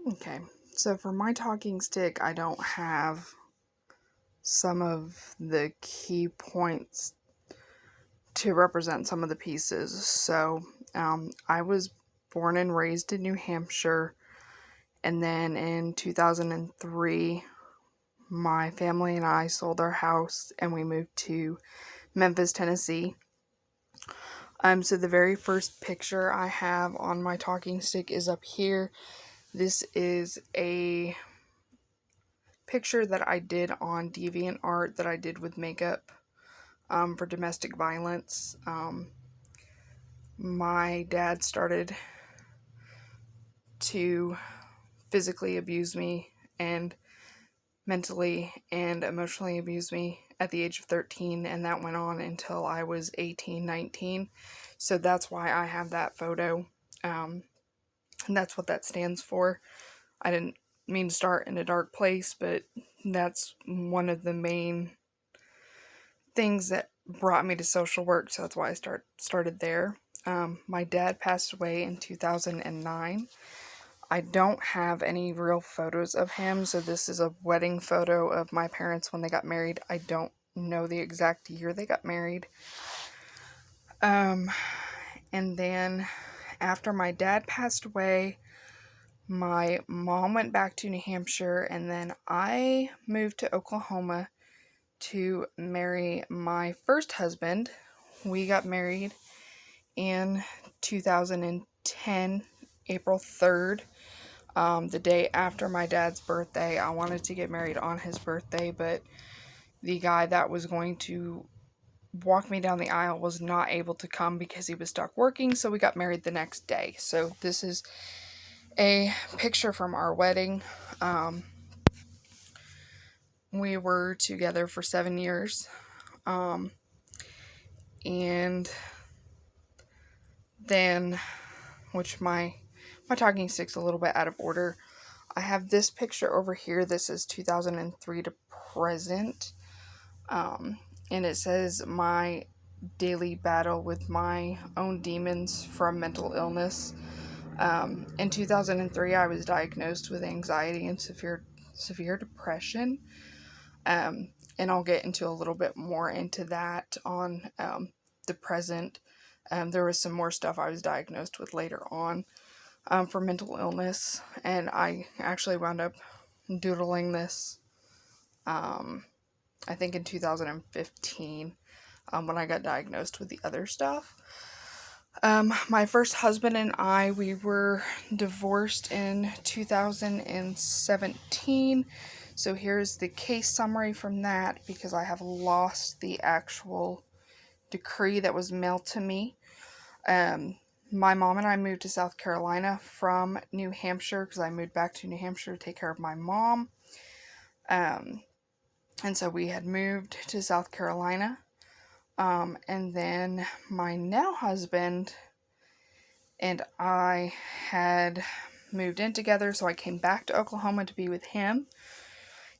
Okay, so for my talking stick, I don't have some of the key points to represent some of the pieces. So I was born and raised in New Hampshire, and then in 2003, my family and I sold our house and we moved to Memphis, Tennessee. So the very first picture I have on my talking stick is up here. This is a picture that I did on DeviantArt that I did with makeup for domestic violence. My dad started to physically abuse me and mentally and emotionally abuse me at the age of 13, and that went on until I was 18, 19. So that's why I have that photo. And that's what that stands for. I didn't mean to start in a dark place, but that's one of the main things that brought me to social work, so that's why I started there. My dad passed away in 2009. I don't have any real photos of him, so this is a wedding photo of my parents when they got married. I don't know the exact year they got married. And then after my dad passed away, my mom went back to New Hampshire, and then I moved to Oklahoma to marry my first husband. We got married in 2010, April 3rd, the day after my dad's birthday. I wanted to get married on his birthday, but the guy that was going to walk me down the aisle was not able to come because he was stuck working, so we got married the next day. So this is a picture from our wedding. We were together for 7 years. And then, which my talking stick's a little bit out of order. I have this picture over here. This is 2003 to present. And it says my daily battle with my own demons from mental illness. In 2003, I was diagnosed with anxiety and severe depression. And I'll get into a little bit more into that on the present. There was some more stuff I was diagnosed with later on for mental illness, and I actually wound up doodling this, I think in 2015, when I got diagnosed with the other stuff. My first husband and I, we were divorced in 2017. So here's the case summary from that, because I have lost the actual decree that was mailed to me. My mom and I moved to South Carolina from New Hampshire because I moved back to New Hampshire to take care of my mom. And so we had moved to South Carolina. And then my now husband and I had moved in together, so I came back to Oklahoma to be with him.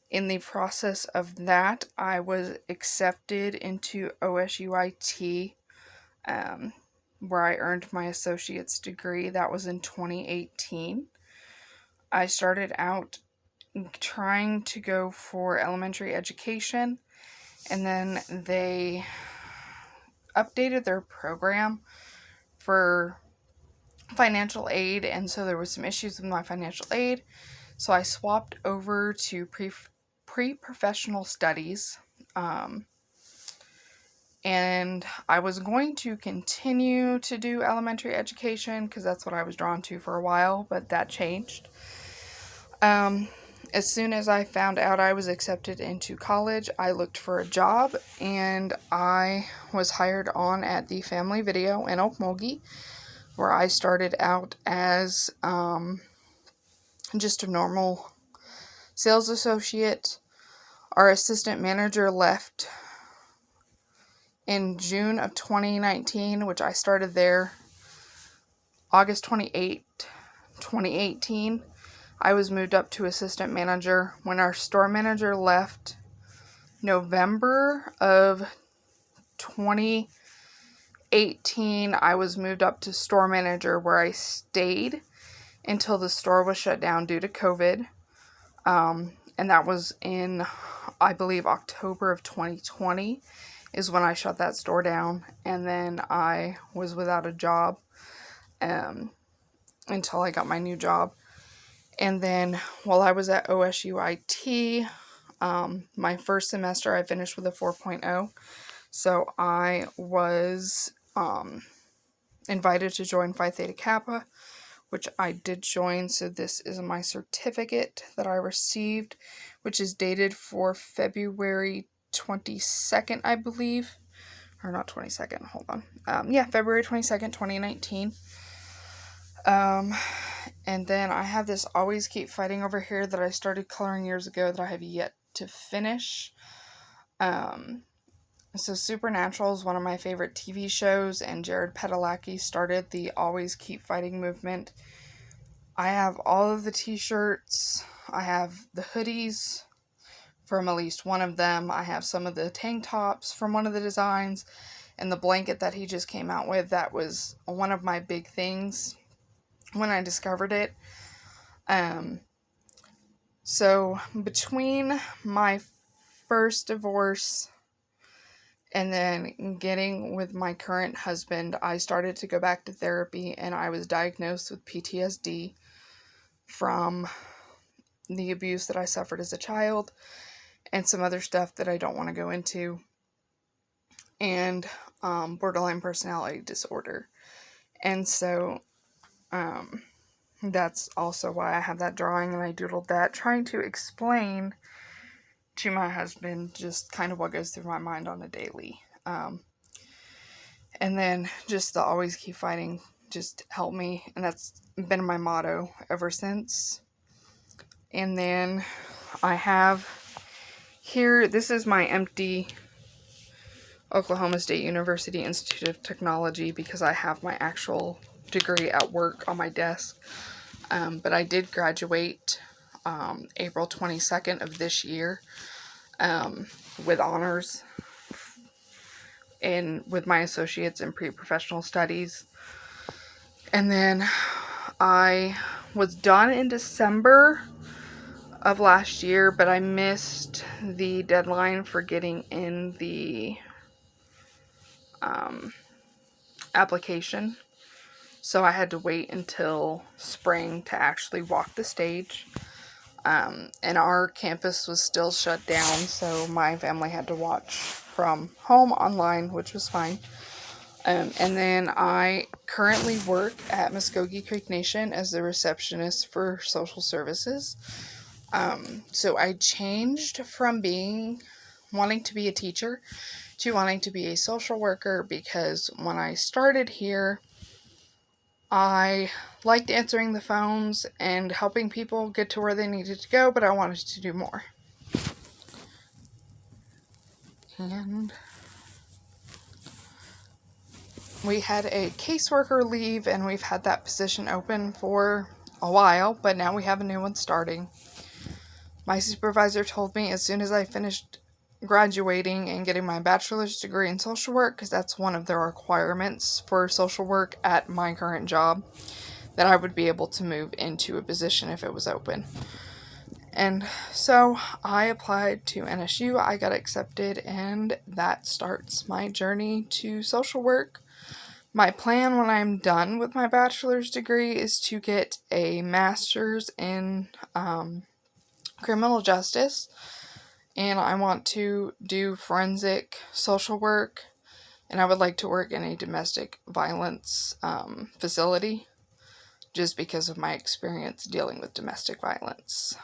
In the process of that, I was accepted into OSUIT, where I earned my associate's degree. That was in 2018. I started out trying to go for elementary education, and then they updated their program for financial aid, and so there was some issues with my financial aid, so I swapped over to pre-professional studies, and I was going to continue to do elementary education because that's what I was drawn to for a while, but that changed. As soon as I found out I was accepted into college, I looked for a job, and I was hired on at the Family Video in Okmulgee, where I started out as just a normal sales associate. Our assistant manager left in June of 2019, which I started there August 28, 2018. I was moved up to assistant manager. When our store manager left November of 2018, I was moved up to store manager, where I stayed until the store was shut down due to COVID. And that was in, I believe, October of 2020 is when I shut that store down. And then I was without a job until I got my new job. And then while I was at OSU IT, my first semester I finished with a 4.0. So I was invited to join Phi Theta Kappa, which I did join. So this is my certificate that I received, which is dated for February 22nd, I believe. Or not 22nd, hold on. February 22nd, 2019. And then I have this Always Keep Fighting over here that I started coloring years ago that I have yet to finish. So Supernatural is one of my favorite TV shows, and Jared Padalecki started the Always Keep Fighting movement. I have all of the t-shirts. I have the hoodies from at least one of them. I have some of the tank tops from one of the designs, and the blanket that he just came out with. That was one of my big things when I discovered it. So between my first divorce and then getting with my current husband, I started to go back to therapy, and I was diagnosed with PTSD from the abuse that I suffered as a child and some other stuff that I don't want to go into, and borderline personality disorder. And so that's also why I have that drawing, and I doodled that, trying to explain to my husband just kind of what goes through my mind on a daily. And then just the Always Keep Fighting just helped me, and that's been my motto ever since. And then I have here, this is my empty Oklahoma State University Institute of Technology, because I have my actual degree at work on my desk. But I did graduate April 22nd of this year with honors with my associates in pre-professional studies. And then I was done in December of last year, but I missed the deadline for getting in the application. So I had to wait until spring to actually walk the stage. And our campus was still shut down, so my family had to watch from home online, which was fine. And then I currently work at Muskogee Creek Nation as the receptionist for social services. So I changed from wanting to be a teacher to wanting to be a social worker, because when I started here, I liked answering the phones and helping people get to where they needed to go, but I wanted to do more. And we had a caseworker leave, and we've had that position open for a while, but now we have a new one starting. My supervisor told me as soon as I finished graduating and getting my bachelor's degree in social work, because that's one of the requirements for social work at my current job, that I would be able to move into a position if it was open. And so I applied to NSU, I got accepted, and that starts my journey to social work. My plan when I'm done with my bachelor's degree is to get a master's in criminal justice, and I want to do forensic social work, and I would like to work in a domestic violence facility, just because of my experience dealing with domestic violence.